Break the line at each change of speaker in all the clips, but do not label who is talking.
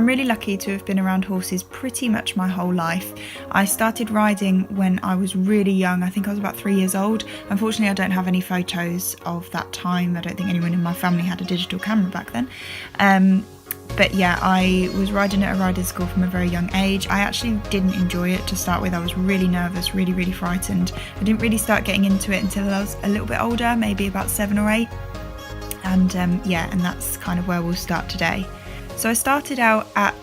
I'm really lucky to have been around horses pretty much my whole life. I started riding when I was really young. I think I was about 3 years old. Unfortunately, I don't have any photos of that time. I don't think anyone in my family had a digital camera back then. But yeah, I was riding at a riding school from a very young age. I actually didn't enjoy it to start with. I was really nervous, really frightened. I didn't really start getting into it until I was a little bit older, maybe about 7 or 8. And and that's kind of where we'll start today. So I started out at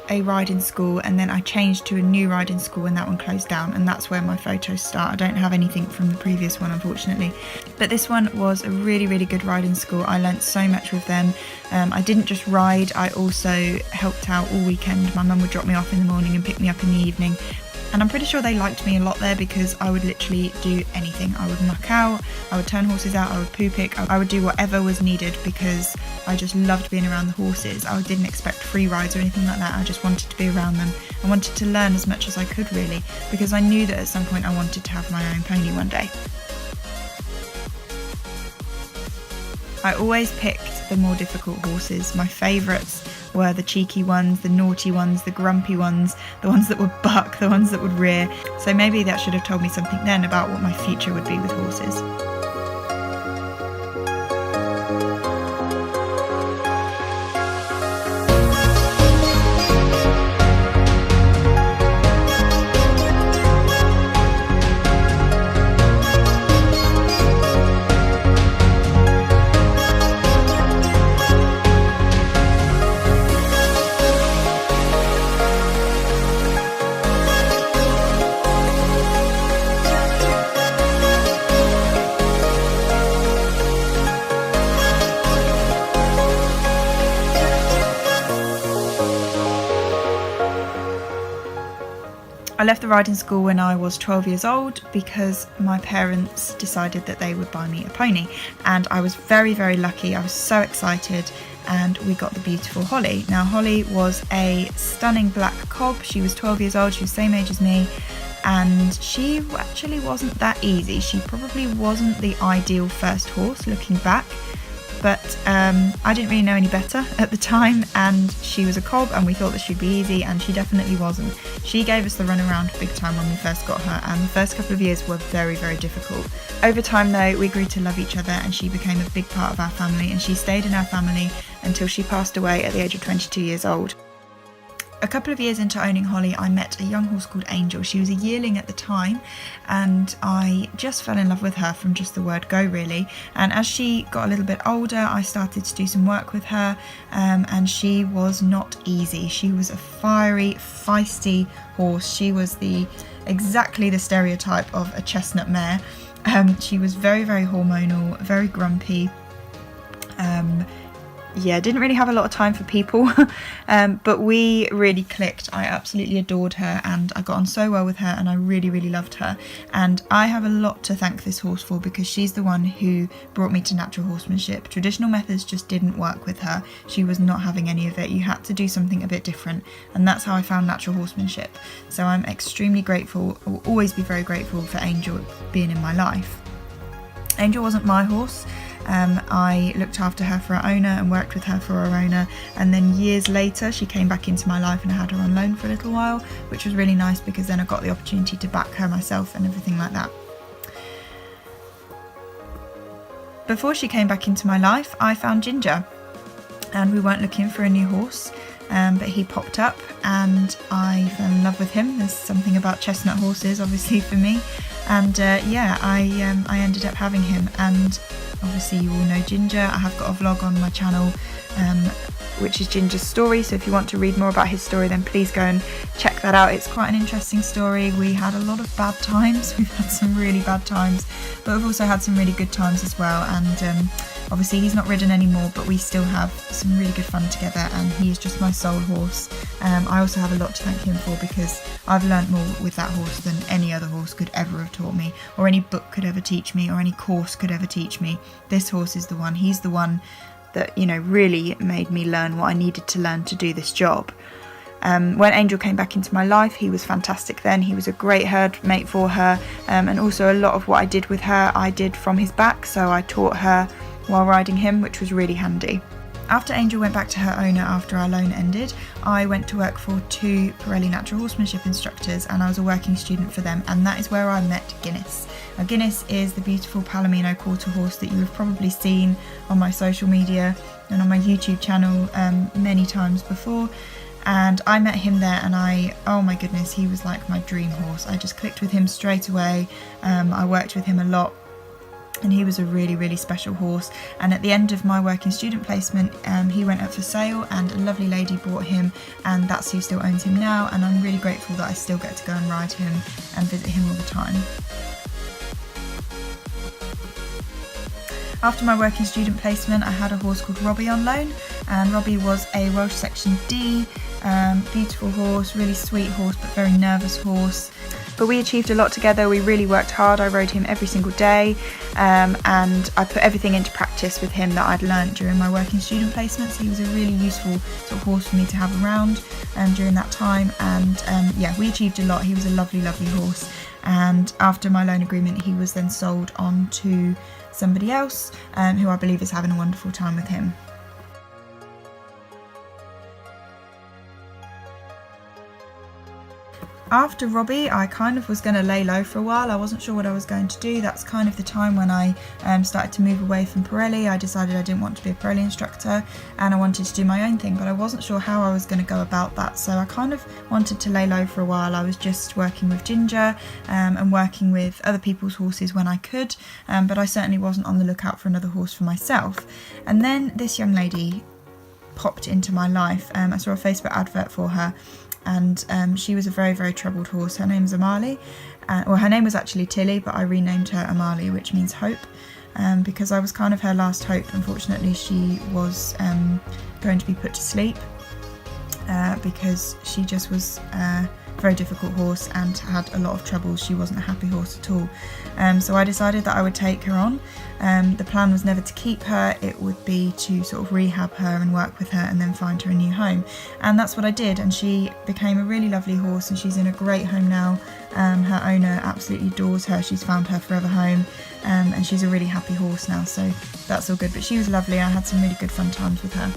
a riding school, and then I changed to a new riding school when that one closed down, and that's where my photos start. I don't have anything from the previous one, unfortunately, but this one was a really good riding school. I learnt so much with them. I didn't just ride, I also helped out all weekend. My mum would drop me off in the morning and pick me up in the evening, and I'm pretty sure they liked me a lot there because I would literally do anything. I would muck out, I would turn horses out, I would poo pick, I would do whatever was needed because I just loved being around the horses. I didn't expect free rides or anything like that. I just wanted to be around them. I wanted to learn as much as I could, really, because I knew that at some point I wanted to have my own pony one day. I always picked the more difficult horses. My favourites were the cheeky ones, the naughty ones, the grumpy ones, the ones that would buck, the ones that would rear. So maybe that should have told me something then about what my future would be with horses. I left the riding school when I was 12 years old because my parents decided that they would buy me a pony, and I was very lucky. I was so excited, and we got the beautiful Holly. Now Holly was a stunning black cob. She was 12 years old, she was the same age as me, and she actually wasn't that easy. She probably wasn't the ideal first horse looking back, but I didn't really know any better at the time, and she was a cob and we thought that she'd be easy, and she definitely wasn't. She gave us the run around big time when we first got her, and the first couple of years were very difficult. Over time though, we grew to love each other and she became a big part of our family, and she stayed in our family until she passed away at the age of 22 years old. A couple of years into owning Holly, I met a young horse called Angel. She was a yearling at the time, and I just fell in love with her from just the word go, really. And as she got a little bit older, I started to do some work with her, and she was not easy. She was a fiery, feisty horse. She was exactly the stereotype of a chestnut mare. She was very hormonal, very grumpy. Didn't really have a lot of time for people, but we really clicked. I absolutely adored her, and I got on so well with her, and I really loved her. And I have a lot to thank this horse for, because she's the one who brought me to natural horsemanship. Traditional methods just didn't work with her. She was not having any of it. You had to do something a bit different, and that's how I found natural horsemanship. So I'm extremely grateful, will always be very grateful for Angel being in my life. Angel wasn't my horse. I looked after her for her owner and worked with her for her owner, and then years later she came back into my life and I had her on loan for a little while, which was really nice because then I got the opportunity to back her myself and everything like that. Before she came back into my life, I found Ginger, and we weren't looking for a new horse, but he popped up and I fell in love with him. There's something about chestnut horses, obviously, for me, and I ended up having him. And obviously you all know Ginger. I have got a vlog on my channel which is Ginger's story, so if you want to read more about his story, then please go and check that out. It's quite an interesting story. We had a lot of bad times, we've had some really bad times, but we've also had some really good times as well. And obviously he's not ridden anymore, but we still have some really good fun together, and he's just my soul horse. I also have a lot to thank him for, because I've learnt more with that horse than any other horse could ever have taught me, or any book could ever teach me, or any course could ever teach me. This horse is the one. He's the one that, you know, really made me learn what I needed to learn to do this job. When Angel came back into my life, he was fantastic then. He was a great herd mate for her, and also a lot of what I did with her I did from his back, so I taught her while riding him, which was really handy. After Angel went back to her owner after our loan ended, I went to work for 2 Pirelli natural horsemanship instructors, and I was a working student for them, and that is where I met Guinness. Now, Guinness is the beautiful Palomino quarter horse that you have probably seen on my social media and on my YouTube channel many times before. And I met him there, and oh my goodness, he was like my dream horse. I just clicked with him straight away. I worked with him a lot, and he was a really, really special horse. And at the end of my working student placement, he went up for sale, and a lovely lady bought him, and that's who still owns him now. And I'm really grateful that I still get to go and ride him and visit him all the time. After my working student placement, I had a horse called Robbie on loan, and Robbie was a Welsh Section D, beautiful horse, really sweet horse, but very nervous horse. But we achieved a lot together. We really worked hard. I rode him every single day, and I put everything into practice with him that I'd learnt during my working student placements. He was a really useful sort of horse for me to have around during that time, and yeah, we achieved a lot. He was a lovely, lovely horse, and after my loan agreement, he was then sold on to somebody else who I believe is having a wonderful time with him. After Robbie, I kind of was going to lay low for a while. I wasn't sure what I was going to do. That's kind of the time when I started to move away from Pirelli. I decided I didn't want to be a Pirelli instructor, and I wanted to do my own thing, but I wasn't sure how I was going to go about that. So I kind of wanted to lay low for a while. I was just working with Ginger and working with other people's horses when I could, but I certainly wasn't on the lookout for another horse for myself. And then this young lady popped into my life. I saw a Facebook advert for her, and she was a very, very troubled horse. Her name's Amali. Well, her name was actually Tilly, but I renamed her Amali, which means hope, because I was kind of her last hope. Unfortunately, she was going to be put to sleep because she just was a very difficult horse and had a lot of troubles. She wasn't a happy horse at all. So I decided that I would take her on. The plan was never to keep her. It would be to sort of rehab her and work with her and then find her a new home. And that's what I did, and she became a really lovely horse, and she's in a great home now. Her owner absolutely adores her. She's found her forever home, and she's a really happy horse now, so that's all good. But she was lovely. I had some really good fun times with her.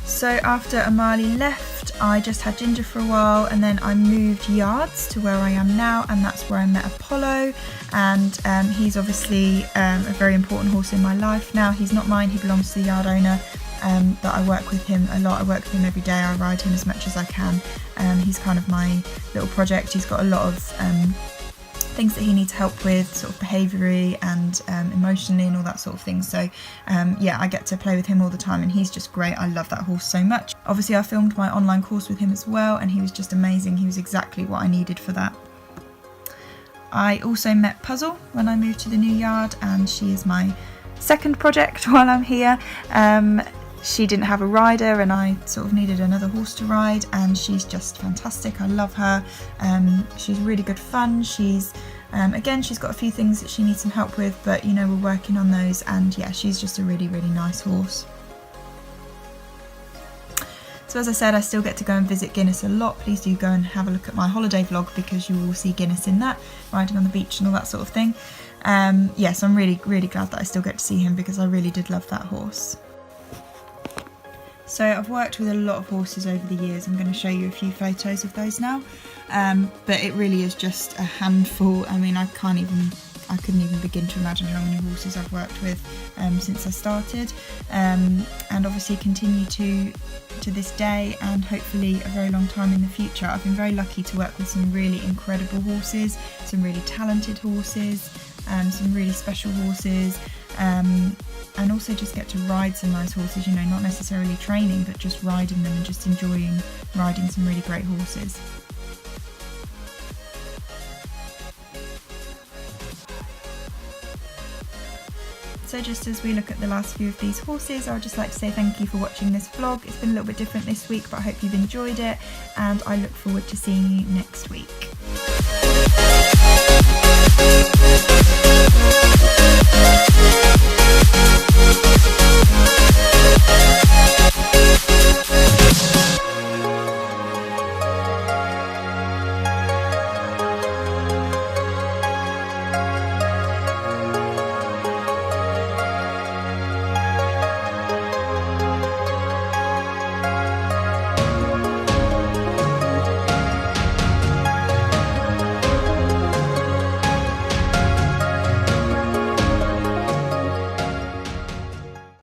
So after Amali left, I just had Ginger for a while, and then I moved yards to where I am now, and that's where I met Apollo. And he's obviously a very important horse in my life now. He's not mine, he belongs to the yard owner, but I work with him a lot. I work with him every day. I ride him as much as I can. He's kind of my little project. He's got a lot of things that he needs help with, sort of behaviourally and emotionally and all that sort of thing. So yeah, I get to play with him all the time, and he's just great. I love that horse so much. Obviously, I filmed my online course with him as well, and he was just amazing. He was exactly what I needed for that. I also met Puzzle when I moved to the new yard, and she is my second project while I'm here. She didn't have a rider, and I sort of needed another horse to ride, and she's just fantastic. I love her. She's really good fun. She's again, she's got a few things that she needs some help with, but you know, we're working on those, and yeah, she's just a really, really nice horse. So as I said, I still get to go and visit Guinness a lot. Please do go and have a look at my holiday vlog, because you will see Guinness in that, riding on the beach and all that sort of thing. Yes, I'm really, really glad that I still get to see him, because I really did love that horse. So I've worked with a lot of horses over the years. I'm going to show you a few photos of those now, but it really is just a handful. I mean, I couldn't even begin to imagine how many horses I've worked with since I started, and obviously continue to this day, and hopefully a very long time in the future. I've been very lucky to work with some really incredible horses, some really talented horses, some really special horses, and also just get to ride some nice horses, you know, not necessarily training, but just riding them and just enjoying riding some really great horses. So just as we look at the last few of these horses, I would just like to say thank you for watching this vlog. It's been a little bit different this week, but I hope you've enjoyed it, and I look forward to seeing you next week.